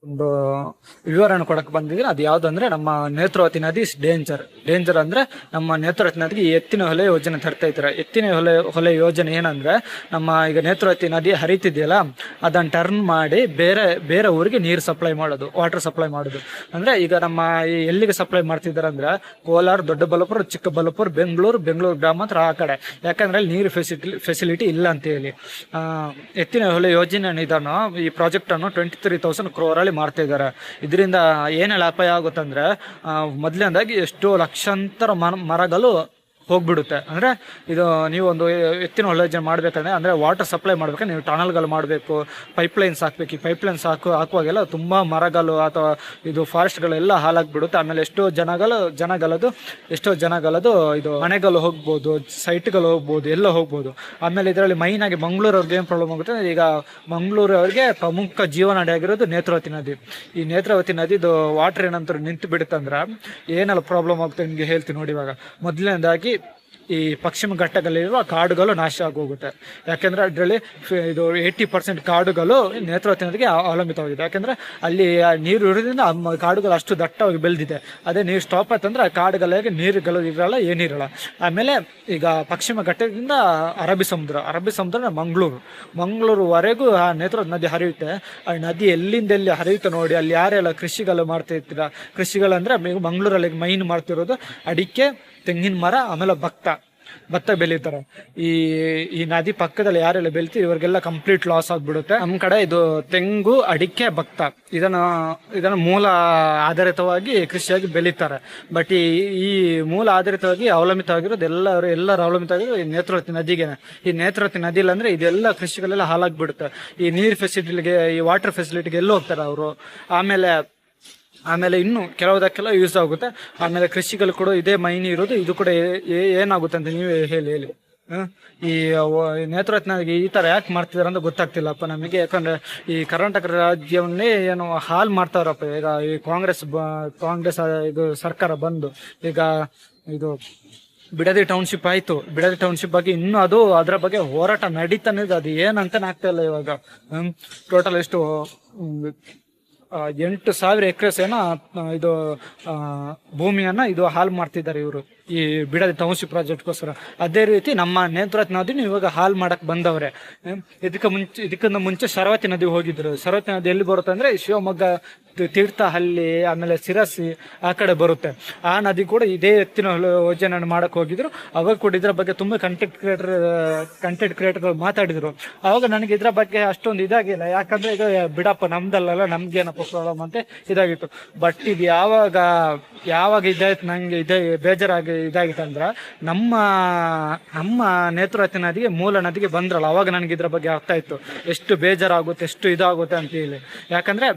ಒಂದು ವಿವರಣೆ ಕೊಡಕ್ಕೆ ಬಂದಿದ್ರೆ ಅದು ಯಾವ್ದಂದ್ರೆ ನಮ್ಮ ನೇತ್ರಾವತಿ ನದಿ ಡೇಂಜರ್ ಅಂದ್ರೆ ನಮ್ಮ ನೇತ್ರಾವತಿ ನದಿಗೆ ಎತ್ತಿನ ಹೊಲೆ ಯೋಜನೆ ತರ್ತಾ ಇದ್ದಾರೆ. ಎತ್ತಿನ ಹೊಲೆ ಯೋಜನೆ ಏನಂದ್ರೆ ನಮ್ಮ ಈಗ ನೇತ್ರಾವತಿ ನದಿ ಹರಿತಿದೆಯಲ್ಲ ಅದನ್ನ ಟರ್ನ್ ಮಾಡಿ ಬೇರೆ ಊರಿಗೆ ನೀರು ಸಪ್ಲೈ ಮಾಡೋದು, ವಾಟರ್ ಸಪ್ಲೈ ಮಾಡೋದು. ಅಂದ್ರೆ ಈಗ ನಮ್ಮ ಎಲ್ಲಿಗೆ ಸಪ್ಲೈ ಮಾಡ್ತಿದ್ದಾರೆ ಅಂದ್ರೆ ಕೋಲಾರ, ದೊಡ್ಡಬಳ್ಳಾಪುರ, ಚಿಕ್ಕಬಳ್ಳಾಪುರ, ಬೆಂಗಳೂರು ಗ್ರಾಮಾಂತರ ಆ ಕಡೆ. ಯಾಕಂದ್ರೆ ಅಲ್ಲಿ ನೀರು ಫೆಸಿಲಿಟಿ ಇಲ್ಲ ಅಂತ ಹೇಳಿ ಎತ್ತಿನ ಹೊಲೆ ಯೋಜನೆ ನಿಧಾನ ಈ ಪ್ರಾಜೆಕ್ಟ್ ಅನ್ನು 23,000 crore ಮಾಡ್ತಾ ಇದ್ದಾರೆ. ಇದರಿಂದ ಏನೆಲ್ಲ ಅಪಾಯ ಆಗುತ್ತಂದ್ರೆ ಮೊದಲನೇದಾಗಿ ಎಷ್ಟೋ ಲಕ್ಷಾಂತರ ಮರಗಳು ಹೋಗ್ಬಿಡುತ್ತೆ. ಅಂದ್ರೆ ಇದು ನೀವು ಒಂದು ಎತ್ತಿನ ಹೊಳೆ ಮಾಡ್ಬೇಕಂದ್ರೆ ಅಂದ್ರೆ ವಾಟರ್ ಸಪ್ಲೈ ಮಾಡ್ಬೇಕಂದ್ರೆ ನೀವು ಟನಲ್ಗಳು ಮಾಡಬೇಕು, ಪೈಪ್ಲೈನ್ಸ್ ಹಾಕ್ಬೇಕು. ಈ ಪೈಪ್ಲೈನ್ಸ್ ಹಾಕುವಾಗೆಲ್ಲ ತುಂಬಾ ಮರಗಳು ಅಥವಾ ಇದು ಫಾರೆಸ್ಟ್ಗಳೆಲ್ಲ ಹಾಳಾಗ್ಬಿಡುತ್ತೆ. ಆಮೇಲೆ ಎಷ್ಟೋ ಜನಗಳದು ಇದು ಮನೆಗಳು ಹೋಗ್ಬೋದು, ಸೈಟ್ಗಳು ಹೋಗ್ಬೋದು, ಎಲ್ಲ ಹೋಗ್ಬೋದು. ಆಮೇಲೆ ಇದರಲ್ಲಿ ಮೈನ್ ಆಗಿ ಮಂಗಳೂರವ್ರಿಗೆ ಏನು ಪ್ರಾಬ್ಲಮ್ ಆಗುತ್ತೆ, ಈಗ ಮಂಗಳೂರವ್ರಿಗೆ ಪ್ರಮುಖ ಜೀವನಾಡಿ ಆಗಿರೋದು ನೇತ್ರಾವತಿ ನದಿ. ಈ ನೇತ್ರಾವತಿ ನದಿದು ವಾಟರ್ ಏನಂತ ನಿಂತು ಬಿಡುತ್ತಂದ್ರೆ ಏನೆಲ್ಲ ಪ್ರಾಬ್ಲಮ್ ಆಗುತ್ತೆ ನಿಮಗೆ ಹೇಳ್ತೀನಿ ನೋಡಿ. ಇವಾಗ ಮೊದಲನೇದಾಗಿ ಈ ಪಶ್ಚಿಮ ಘಟ್ಟದಲ್ಲಿರುವ ಕಾಡುಗಳು ನಾಶ ಆಗೋಗುತ್ತೆ. ಯಾಕೆಂದ್ರೆ ಅದರಲ್ಲಿ ಇದು 80% ಕಾಡುಗಳು ನೇತ್ರಾವತಿ ನದಿಗೆ ಅವಲಂಬಿತವಾಗಿದೆ. ಯಾಕೆಂದ್ರೆ ಅಲ್ಲಿ ನೀರು ಇರೋದ್ರಿಂದ ಕಾಡುಗಳು ಅಷ್ಟು ದಟ್ಟವಾಗಿ ಬೆಳೆದಿದೆ. ಅದೇ ನೀರು ಸ್ಟಾಪ್ ಆಯ್ತಂದ್ರೆ ಆ ಕಾಡುಗಳಿಗೆ ನೀರುಗಳು ಇರಲ್ಲ, ಏನಿರಲ್ಲ. ಆಮೇಲೆ ಈಗ ಪಶ್ಚಿಮ ಘಟ್ಟದಿಂದ ಅರಬ್ಬಿ ಸಮುದ್ರ ಮಂಗಳೂರುವರೆಗೂ ಆ ನೇತ್ರಾವತಿ ನದಿ ಹರಿಯುತ್ತೆ. ಆ ನದಿ ಎಲ್ಲಿಂದ ಎಲ್ಲಿ ಹರಿಯುತ್ತೆ ನೋಡಿ. ಅಲ್ಲಿ ಯಾರೆಲ್ಲ ಕೃಷಿಗಳು ಮಾಡ್ತಾ ಇರ್ತೀರ, ಕೃಷಿಗಳಂದ್ರೆ ಮಂಗಳೂರಲ್ಲಿ ಮೈನ್ ಮಾಡ್ತಿರೋದು ಅಡಿಕೆ, ತೆಂಗಿನ ಮರ, ಆಮೇಲೆ ಭತ್ತ ಬೆಳೀತಾರೆ. ಈ ನದಿ ಪಕ್ಕದಲ್ಲಿ ಯಾರೆಲ್ಲ ಬೆಳಿತೀವಿ ಇವರಿಗೆಲ್ಲ ಕಂಪ್ಲೀಟ್ ಲಾಸ್ ಆಗ್ಬಿಡುತ್ತೆ. ನಮ್ಮ ಕಡೆ ಇದು ತೆಂಗು, ಅಡಿಕೆ, ಭತ್ತ ಇದನ್ನ ಮೂಲ ಆಧಾರಿತವಾಗಿ ಕೃಷಿಯಾಗಿ ಬೆಳೀತಾರೆ. ಬಟ್ ಈ ಮೂಲ ಆಧಾರಿತವಾಗಿ ಅವಲಂಬಿತವಾಗಿರೋದು ಎಲ್ಲರೂ ಅವಲಂಬಿತವಾಗಿರೋದು ಈ ನೇತ್ರಾವತಿ ನದಿಗೆ. ಈ ನೇತ್ರಾವತಿ ನದಿ ಇಲ್ಲ ಅಂದ್ರೆ ಇದೆಲ್ಲ ಕೃಷಿಗಳೆಲ್ಲ ಹಾಳಾಗ್ಬಿಡುತ್ತೆ. ಈ ನೀರ್ ಫೆಸಿಲಿಟಿಗೆ, ಈ ವಾಟರ್ ಫೆಸಿಲಿಟಿಗೆ ಎಲ್ಲ ಹೋಗ್ತಾರೆ ಅವರು. ಆಮೇಲೆ ಇನ್ನು ಕೆಲವುದಕ್ಕೆಲ್ಲ ಯೂಸ್ ಆಗುತ್ತೆ. ಆಮೇಲೆ ಕೃಷಿಗಳು ಕೂಡ ಇದೇ ಮೈನ್ ಇರೋದು. ಇದು ಕೂಡ ಏನಾಗುತ್ತೆ ಅಂತ ನೀವೇ ಹೇಳಿ. ಈ ನೇತ್ರಾವತಿ ನದಿಗೆ ಈ ತರ ಯಾಕೆ ಮಾಡ್ತಿದಾರೆ ಅಂತ ಗೊತ್ತಾಗ್ತಿಲ್ಲಪ್ಪ ನಮಗೆ. ಯಾಕಂದ್ರೆ ಈ ಕರ್ನಾಟಕ ರಾಜ್ಯವನ್ನೇ ಏನು ಹಾಳು ಮಾಡ್ತಾರಪ್ಪ. ಈಗ ಈ ಕಾಂಗ್ರೆಸ್ ಇದು ಸರ್ಕಾರ ಬಂದು ಈಗ ಇದು ಬಿಡದಿ ಟೌನ್ಶಿಪ್ ಆಯ್ತು. ಬಿಡದಿ ಟೌನ್ಶಿಪ್ ಬಗ್ಗೆ ಇನ್ನೂ ಅದರ ಬಗ್ಗೆ ಹೋರಾಟ ನಡೀತಾನೆ ಇದೆ. ಅದು ಏನಂತಾನೆ ಆಗ್ತಾ ಇಲ್ಲ ಇವಾಗ. ಟೋಟಲ್ ಎಷ್ಟು 8,000 ಎಕರೆಸ್ ಏನೋ ಇದು ಭೂಮಿಯನ್ನ ಇದು ಹಾಳು ಮಾಡ್ತಿದ್ದಾರೆ ಇವರು ಈ ಬಿಡದಿ ಟೌನ್ಶಿಪ್ ಪ್ರಾಜೆಕ್ಟ್ಗೋಸ್ಕರ. ಅದೇ ರೀತಿ ನಮ್ಮ ನೇತ್ರಾವತಿ ನದಿನೂ ಇವಾಗ ಹಾಳು ಮಾಡಕ್ ಬಂದವ್ರೆ. ಇದಕ್ಕಿಂತ ಮುಂಚೆ ಶರಾವತಿ ನದಿ ಹೋಗಿದ್ರು. ಶರಾವತಿ ನದಿ ಎಲ್ಲಿ ಬರುತ್ತೆ ಅಂದ್ರೆ ಶಿವಮೊಗ್ಗ, ತೀರ್ಥಹಳ್ಳಿ, ಆಮೇಲೆ ಸಿರಸಿ ಆ ಕಡೆ ಬರುತ್ತೆ. ಆ ನದಿ ಕೂಡ ಇದೇ ಎತ್ತಿನ ಯೋಜನೆ ಮಾಡಕ್ ಹೋಗಿದ್ರು. ಅವಾಗ ಕೂಡ ಇದ್ರ ಬಗ್ಗೆ ತುಂಬಾ ಕಂಟೆಂಟ್ ಕ್ರಿಯೇಟರ್ಗಳು ಮಾತಾಡಿದ್ರು. ಅವಾಗ ನನಗೆ ಇದ್ರ ಬಗ್ಗೆ ಅಷ್ಟೊಂದು ಇದಾಗಿಲ್ಲ. ಯಾಕಂದ್ರೆ ಈಗ ಬಿಡಪ್ಪ ನಮ್ದಲ್ಲ, ನಮ್ಗೇನಪ್ಪ ಪ್ರಾಬ್ಲಮ್ ಅಂತ ಇದಾಗಿತ್ತು. ಬಟ್ ಇದು ಯಾವಾಗ ಇದಾಯ್ತು ನಂಗೆ ಬೇಜಾರಾಗಿ ಇದಾಗಿತ್ತಂದ್ರ ನಮ್ಮ ನೇತ್ರಾವತಿ ನದಿಗೆ, ಮೂಲ ನದಿಗೆ ಬಂದ್ರಲ್ಲ, ಅವಾಗ ನನಗೆ ಇದ್ರ ಬಗ್ಗೆ ಅರ್ಥ ಆಯ್ತು ಎಷ್ಟು ಬೇಜಾರಾಗುತ್ತೆ, ಎಷ್ಟು ಇದಾಗುತ್ತೆ ಅಂತ ಹೇಳಿ. ಯಾಕಂದ್ರೆ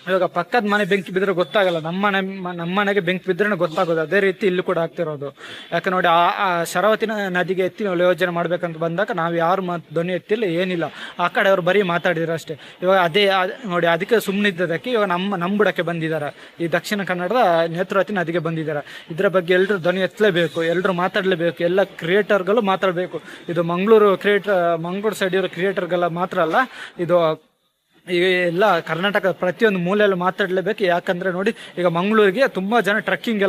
ಇವಾಗ ಪಕ್ಕದ ಮನೆ ಬೆಂಕಿ ಬಿದ್ರೆ ಗೊತ್ತಾಗಲ್ಲ, ನಮ್ಮ ಮನೆಗೆ ಬೆಂಕಿ ಬಿದ್ರೆ ಗೊತ್ತಾಗೋದು. ಅದೇ ರೀತಿ ಇಲ್ಲಿ ಕೂಡ ಆಗ್ತಿರೋದು. ಯಾಕೆ ನೋಡಿ, ಆ ಶರಾವತಿ ನದಿಗೆ ಎತ್ತಿನ ಯೋಜನೆ ಮಾಡ್ಬೇಕಂತ ಬಂದಾಗ ನಾವು ಯಾರು ಧ್ವನಿ ಎತ್ತಿಲ್ಲ, ಏನಿಲ್ಲ. ಆ ಕಡೆ ಅವ್ರು ಬರೀ ಮಾತಾಡಿದ್ರು ಅಷ್ಟೇ. ಇವಾಗ ಅದೇ ನೋಡಿ, ಅದಕ್ಕೆ ಸುಮ್ಮನಿದ್ದದಕ್ಕೆ ಇವಾಗ ನಮ್ಮ ಬುಡಕ್ಕೆ ಬಂದಿದ್ದಾರೆ. ಈ ದಕ್ಷಿಣ ಕನ್ನಡದ ನೇತ್ರಾವತಿ ನದಿಗೆ ಬಂದಿದ್ದಾರೆ. ಇದ್ರ ಬಗ್ಗೆ ಎಲ್ಲರೂ ಧ್ವನಿ ಎತ್ತಲೇಬೇಕು, ಎಲ್ಲರೂ ಮಾತಾಡಲೇಬೇಕು, ಎಲ್ಲ ಕ್ರಿಯೇಟರ್ಗಳು ಮಾತಾಡಬೇಕು. ಇದು ಮಂಗಳೂರು ಸೈಡ್ ಇರೋ ಕ್ರಿಯೇಟರ್ಗಳ ಮಾತ್ರ ಅಲ್ಲ, ಇದು ಈಗ ಎಲ್ಲ ಕರ್ನಾಟಕ ಪ್ರತಿಯೊಂದು ಮೂಲೆಯಲ್ಲಿ ಮಾತಾಡಲೇಬೇಕು. ಯಾಕಂದ್ರೆ ನೋಡಿ, ಈಗ ಮಂಗಳೂರಿಗೆ ತುಂಬಾ ಜನ ಟ್ರಕ್ಕಿಂಗ್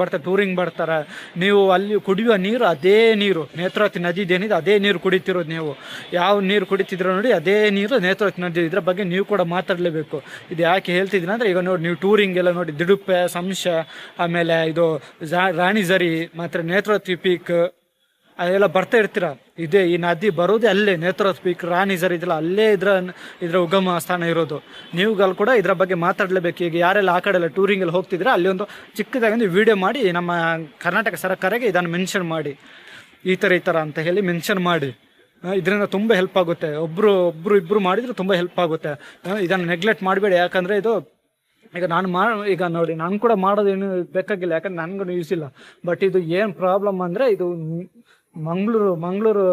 ಬರ್ತಾರೆ, ಟೂರಿಂಗ್ ಬರ್ತಾರೆ. ನೀವು ಅಲ್ಲಿ ಕುಡಿಯುವ ನೀರು ಅದೇ ನೀರು, ನೇತ್ರಾವತಿ ನದಿದೇನಿದೆ ಅದೇ ನೀರು ಕುಡಿತಿರೋದು. ನೀವು ಯಾವ ನೀರು ಕುಡಿತಿದ್ರು ನೋಡಿ, ಅದೇ ನೀರು ನೇತ್ರಾವತಿ ನದಿ. ಇದ್ರ ಬಗ್ಗೆ ನೀವು ಕೂಡ ಮಾತಾಡಲೇಬೇಕು. ಇದು ಯಾಕೆ ಹೇಳ್ತಿದ್ದೀನಿ ಅಂದ್ರೆ, ಈಗ ನೋಡಿ, ನೀವು ಟೂರಿಂಗ್ ಎಲ್ಲ ನೋಡಿ, ದಿಡುಪ್ಪೆ, ಸಂಶ, ಆಮೇಲೆ ಇದು ರಾಣಿಝರಿ, ಮತ್ತೆ ನೇತ್ರಾವತಿ ಪೀಕ್ ಅದೆಲ್ಲ ಬರ್ತಾ ಇರ್ತೀರ. ಇದೇ ಈ ನದಿ ಬರೋದೇ ಅಲ್ಲೇ, ನೇತ್ರಾವತಿ ಪೀಕ್, ರಾಣಿಝರಿ ಇದೆಲ್ಲ ಅಲ್ಲೇ ಇದ್ರ ಉಗಮ ಸ್ಥಾನ ಇರೋದು. ನೀವುಗಳು ಕೂಡ ಇದ್ರ ಬಗ್ಗೆ ಮಾತಾಡಲೇಬೇಕು. ಈಗ ಯಾರೆಲ್ಲ ಆ ಕಡೆ ಎಲ್ಲ ಟೂರಿಂಗಲ್ಲಿ ಹೋಗ್ತಿದ್ರೆ ಅಲ್ಲಿ ಒಂದು ಚಿಕ್ಕದಾಗಿ ವಿಡಿಯೋ ಮಾಡಿ ನಮ್ಮ ಕರ್ನಾಟಕ ಸರ್ಕಾರಕ್ಕೆ ಇದನ್ನು ಮೆನ್ಷನ್ ಮಾಡಿ, ಈ ಥರ ಅಂತ ಹೇಳಿ ಮೆನ್ಷನ್ ಮಾಡಿ. ಇದರಿಂದ ತುಂಬ ಹೆಲ್ಪ್ ಆಗುತ್ತೆ. ಇಬ್ಬರು ಮಾಡಿದ್ರೆ ತುಂಬ ಹೆಲ್ಪ್ ಆಗುತ್ತೆ. ಇದನ್ನು ನೆಗ್ಲೆಕ್ಟ್ ಮಾಡಬೇಡಿ. ಯಾಕಂದರೆ ಇದು ಈಗ ನೋಡಿ, ನಾನು ಕೂಡ ಮಾಡೋದೇನು ಬೇಕಾಗಿಲ್ಲ, ಯಾಕಂದ್ರೆ ನನಗೂ ಯೂಸ್ ಇಲ್ಲ. ಬಟ್ ಇದು ಏನು ಪ್ರಾಬ್ಲಮ್ ಅಂದರೆ, ಇದು ಮಂಗಳೂರು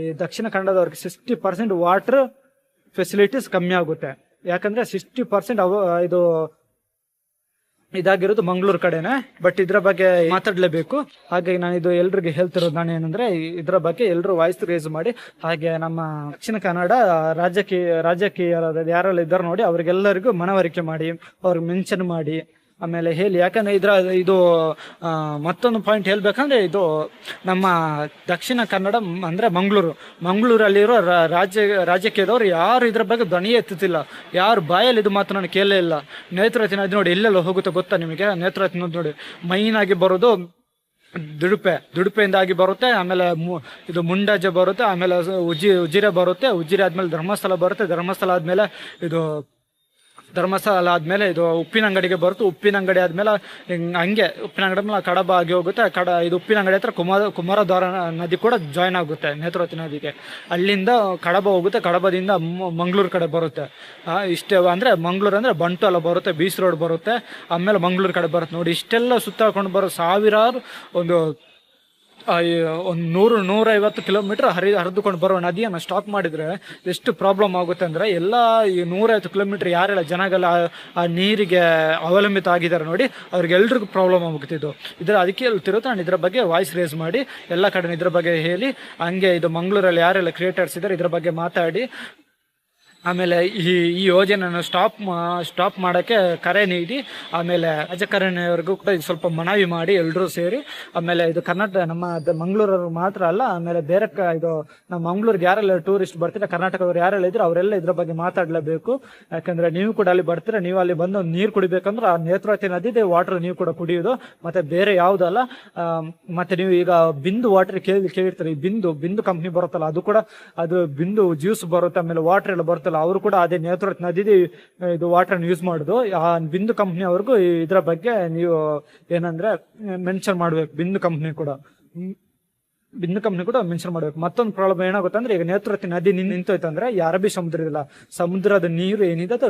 ಈ ದಕ್ಷಿಣ ಕನ್ನಡದವ್ರಿಗೆ 60% ವಾಟರ್ ಫೆಸಿಲಿಟೀಸ್ ಕಮ್ಮಿ ಆಗುತ್ತೆ. ಯಾಕಂದ್ರೆ 60% ಇದು ಇದಾಗಿರೋದು ಮಂಗಳೂರು ಕಡೆನೆ. ಬಟ್ ಇದ್ರ ಬಗ್ಗೆ ಮಾತಾಡ್ಲೇಬೇಕು. ಹಾಗೆ ನಾನು ಇದು ಎಲ್ರಿಗೆ ಹೇಳ್ತಿರೋದು ನಾನು ಏನಂದ್ರೆ ಇದ್ರ ಬಗ್ಗೆ ಎಲ್ಲರೂ ವಾಯ್ಸ್ ರೇಸ್ ಮಾಡಿ, ಹಾಗೆ ನಮ್ಮ ದಕ್ಷಿಣ ಕನ್ನಡ ರಾಜಕೀಯ ಯಾರೆಲ್ಲ ಇದ್ದಾರೆ ನೋಡಿ ಅವ್ರಿಗೆಲ್ಲರಿಗೂ ಮನವರಿಕೆ ಮಾಡಿ, ಅವ್ರಿಗೆ ಮೆನ್ಷನ್ ಮಾಡಿ ಆಮೇಲೆ ಹೇಳಿ. ಯಾಕಂದ್ರೆ ಇದು ಮತ್ತೊಂದು ಪಾಯಿಂಟ್ ಹೇಳ್ಬೇಕಂದ್ರೆ ಇದು ನಮ್ಮ ದಕ್ಷಿಣ ಕನ್ನಡ ಅಂದ್ರೆ ಮಂಗಳೂರಲ್ಲಿರೋ ರಾಜಕೀಯದವ್ರು ಯಾರು ಇದ್ರ ಬಗ್ಗೆ ಧ್ವನಿ ಎತ್ತುತ್ತಿಲ್ಲ, ಯಾರು ಬಾಯಲ್ಲಿ ಇದು ಮಾತು ನಾನು ಕೇಳಲೇ ಇಲ್ಲ. ನೇತ್ರಾವತಿ ನದಿ ನೋಡಿ ಎಲ್ಲೆಲ್ಲ ಹೋಗುತ್ತೆ ಗೊತ್ತಾ ನಿಮಗೆ? ನೇತ್ರಾವತಿ ನದಿ ನೋಡಿ ಮೈನ್ ಆಗಿ ಬರೋದು ದುಡುಪೆಯಿಂದಾಗಿ ಬರುತ್ತೆ, ಆಮೇಲೆ ಇದು ಮುಂಡಾಜೆ ಬರುತ್ತೆ, ಆಮೇಲೆ ಉಜಿರೆ ಬರುತ್ತೆ, ಉಜಿರೆ ಆದ್ಮೇಲೆ ಧರ್ಮಸ್ಥಳ ಬರುತ್ತೆ, ಧರ್ಮಸ್ಥಳ ಆದ್ಮೇಲೆ ಇದು ಉಪ್ಪಿನಂಗಡಿಗೆ ಬರುತ್ತೆ, ಉಪ್ಪಿನಂಗಡಿ ಆದ್ಮೇಲೆ ಹಂಗೆ ಉಪ್ಪಿನಂಗಡಿ ಮೇಲೆ ಕಡಬ ಆಗಿ ಹೋಗುತ್ತೆ. ಇದು ಉಪ್ಪಿನಂಗಡಿ ಹತ್ರ ಕುಮಾರಧಾರ ನದಿ ಕೂಡ ಜಾಯ್ನ್ ಆಗುತ್ತೆ ನೇತ್ರಾವತಿ ನದಿಗೆ. ಅಲ್ಲಿಂದ ಕಡಬ ಹೋಗುತ್ತೆ, ಕಡಬದಿಂದ ಮಂಗಳೂರು ಕಡೆ ಬರುತ್ತೆ. ಇಷ್ಟೇ ಅಂದ್ರೆ ಮಂಗಳೂರು ಅಂದ್ರೆ ಬಂಟು ಎಲ್ಲ ಬರುತ್ತೆ, ಬೀಚ್ ರೋಡ್ ಬರುತ್ತೆ, ಆಮೇಲೆ ಮಂಗಳೂರು ಕಡೆ ಬರುತ್ತೆ ನೋಡಿ. ಇಷ್ಟೆಲ್ಲ ಸುತ್ತಾಕೊಂಡು ಬರೋ ಸಾವಿರಾರು ಒಂದು 100-150 ಕಿಲೋಮೀಟರ್ ಹರಿದುಕೊಂಡು ಬರೋ ನದಿಯನ್ನು ಸ್ಟಾಪ್ ಮಾಡಿದ್ರೆ ಎಷ್ಟು ಪ್ರಾಬ್ಲಮ್ ಆಗುತ್ತೆ ಅಂದ್ರೆ, ಎಲ್ಲ ಈ 150 ಕಿಲೋಮೀಟರ್ ಯಾರೆಲ್ಲ ಜನಗಳ ಆ ನೀರಿಗೆ ಅವಲಂಬಿತ ಆಗಿದ್ದಾರೆ ನೋಡಿ ಅವ್ರಿಗೆಲ್ರಿಗೂ ಪ್ರಾಬ್ಲಮ್ ಆಗುತ್ತೆ. ಅದಕ್ಕೆ ಹೇಳ್ತಿರುತ್ತೆ. ನಾನು ಇದ್ರ ಬಗ್ಗೆ ವಾಯ್ಸ್ ರೇಸ್ ಮಾಡಿ ಎಲ್ಲ ಕಡೆ ಇದ್ರ ಬಗ್ಗೆ ಹೇಳಿ, ಹಂಗೆ ಇದು ಮಂಗಳೂರಲ್ಲಿ ಯಾರೆಲ್ಲ ಕ್ರಿಯೇಟರ್ಸ್ ಇದ್ದಾರೆ ಇದ್ರ ಬಗ್ಗೆ ಮಾತಾಡಿ, ಆಮೇಲೆ ಈ ಯೋಜನೆಯನ್ನು ಸ್ಟಾಪ್ ಮಾಡೋಕ್ಕೆ ಕರೆ ನೀಡಿ, ಆಮೇಲೆ ರಾಜಕಾರಣಿಯವರಿಗೂ ಕೂಡ ಇದು ಸ್ವಲ್ಪ ಮನವಿ ಮಾಡಿ ಎಲ್ಲರೂ ಸೇರಿ, ಆಮೇಲೆ ಇದು ನಮ್ಮ ಮಂಗಳೂರವ್ರು ಮಾತ್ರ ಅಲ್ಲ, ಆಮೇಲೆ ಬೇರೆ ಇದು ನಮ್ಮ ಮಂಗಳೂರಿಗೆ ಯಾರೆಲ್ಲ ಟೂರಿಸ್ಟ್ ಬರ್ತೀರಾ, ಕರ್ನಾಟಕದವ್ರು ಯಾರೆಲ್ಲ ಇದ್ರು ಅವರೆಲ್ಲ ಇದ್ರ ಬಗ್ಗೆ ಮಾತಾಡಲೇಬೇಕು. ಯಾಕಂದ್ರೆ ನೀವು ಕೂಡ ಅಲ್ಲಿ ಬರ್ತೀರಾ, ನೀವು ಅಲ್ಲಿ ಬಂದು ನೀರು ಕುಡಿಬೇಕಂದ್ರೆ ಆ ನೇತ್ರಾವತಿ ನದಿದೆ ವಾಟರ್ ನೀವು ಕೂಡ ಕುಡಿಯೋದು, ಮತ್ತೆ ಬೇರೆ ಯಾವುದಲ್ಲ. ಮತ್ತೆ ನೀವು ಈಗ ಬಿಂದು ವಾಟರ್ ಕೇಳಿರ್ತಾರೆ, ಈ ಬಿಂದು ಕಂಪ್ನಿ ಬರುತ್ತಲ್ಲ, ಅದು ಬಿಂದು ಜ್ಯೂಸ್ ಬರುತ್ತೆ, ಆಮೇಲೆ ವಾಟರ್ ಎಲ್ಲ ಬರುತ್ತೆ, ಅವರು ಕೂಡ ಅದೇ ನೇತ್ರಾವತಿ ನದಿದೆ ಇದು ವಾಟರ್ ಯೂಸ್ ಮಾಡುದು. ಆ ಬಿಂದು ಕಂಪ್ನಿ ಅವ್ರಿಗೂ ಇದ್ರ ಬಗ್ಗೆ ನೀವು ಏನಂದ್ರೆ ಮೆನ್ಷನ್ ಮಾಡ್ಬೇಕು. ಬಿಂದು ಕಂಪ್ನಿ ಕೂಡ ಮೆನ್ಷನ್ ಮಾಡ್ಬೇಕು. ಮತ್ತೊಂದು ಪ್ರಾಬ್ಲಮ್ ಏನಾಗುತ್ತೆ ಅಂದ್ರೆ, ಈಗ ನೇತ್ರಾವತಿ ನದಿ ನಿಂತೋಯ್ತಂದ್ರೆ ಈ ಅರಬ್ಬಿ ಸಮುದ್ರದ ನೀರು ಏನಿದೆ ಅದು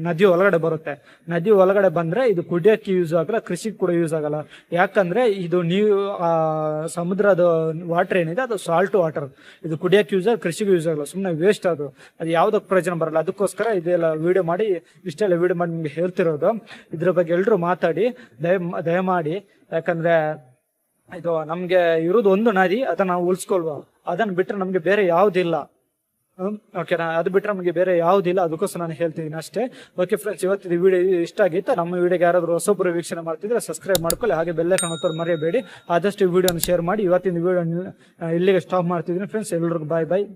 ನದಿ ಒಳಗಡೆ ಬರುತ್ತೆ. ನದಿ ಒಳಗಡೆ ಬಂದ್ರೆ ಇದು ಕುಡಿಯಕ್ಕೆ ಯೂಸ್ ಆಗಲ್ಲ, ಕೃಷಿಗೆ ಕೂಡ ಯೂಸ್ ಆಗಲ್ಲ. ಯಾಕಂದ್ರೆ ಇದು ಸಮುದ್ರದ ವಾಟರ್ ಏನಿದೆ ಅದು ಸಾಲ್ಟ್ ವಾಟರ್, ಇದು ಕುಡಿಯಕ್ಕೆ ಯೂಸ್ ಆಗ, ಕೃಷಿಗೆ ಯೂಸ್ ಆಗಲ್ಲ, ಸುಮ್ಮನೆ ವೇಸ್ಟ್ ಅದು ಯಾವ್ದಕ್ಕೆ ಪ್ರಯೋಜನ ಬರಲ್ಲ. ಅದಕ್ಕೋಸ್ಕರ ಇಷ್ಟೆಲ್ಲ ವಿಡಿಯೋ ಮಾಡಿ ನಿಮ್ಗೆ ಹೇಳ್ತಿರೋದು. ಇದ್ರ ಬಗ್ಗೆ ಎಲ್ರು ಮಾತಾಡಿ ದಯಮಾಡಿ. ಯಾಕಂದ್ರೆ ಇದು ನಮ್ಗೆ ಇರೋದು ಒಂದು ನದಿ, ಅದನ್ನ ನಾವು ಉಳಿಸ್ಕೊಳ್ವ, ಅದನ್ನ ಬಿಟ್ರೆ ನಮ್ಗೆ ಬೇರೆ ಯಾವ್ದಿಲ್ಲ. ಓಕೆನಾ? ಅದು ಬಿಟ್ರೆ ನಮಗೆ ಬೇರೆ ಯಾವ್ದಿಲ್ಲ. ಅದಕ್ಕೋಸ್ಕರ ನಾನು ಹೇಳ್ತಿದ್ದೀನಿ ಅಷ್ಟೇ. ಓಕೆ ಫ್ರೆಂಡ್ಸ್, ಇವತ್ತಿನ ವಿಡಿಯೋ ಇಷ್ಟ ಆಗಿತ್ತು. ನಮ್ಮ ವಿಡಿಯೋಗೆ ಯಾರಾದ್ರೂ ಹೊಸೊಬ್ಬರು ವೀಕ್ಷಣೆ ಮಾಡ್ತಿದ್ರೆ ಸಬ್ಸ್ಕ್ರೈಬ್ ಮಾಡ್ಕೊಳ್ಳಿ, ಹಾಗೆ ಬೆಲ್ಲೈಕನ್ ಒತ್ತೋದು ಮರೆಯಬೇಡಿ. ಆದಷ್ಟು ವಿಡಿಯೋನ ಶೇರ್ ಮಾಡಿ. ಇವತ್ತಿನ ವಿಡಿಯೋ ಇಲ್ಲಿಗೆ ಸ್ಟಾಪ್ ಮಾಡ್ತಿದ್ದೀನಿ ಫ್ರೆಂಡ್ಸ್. ಎಲ್ಲರಿಗೂ ಬಾಯ್.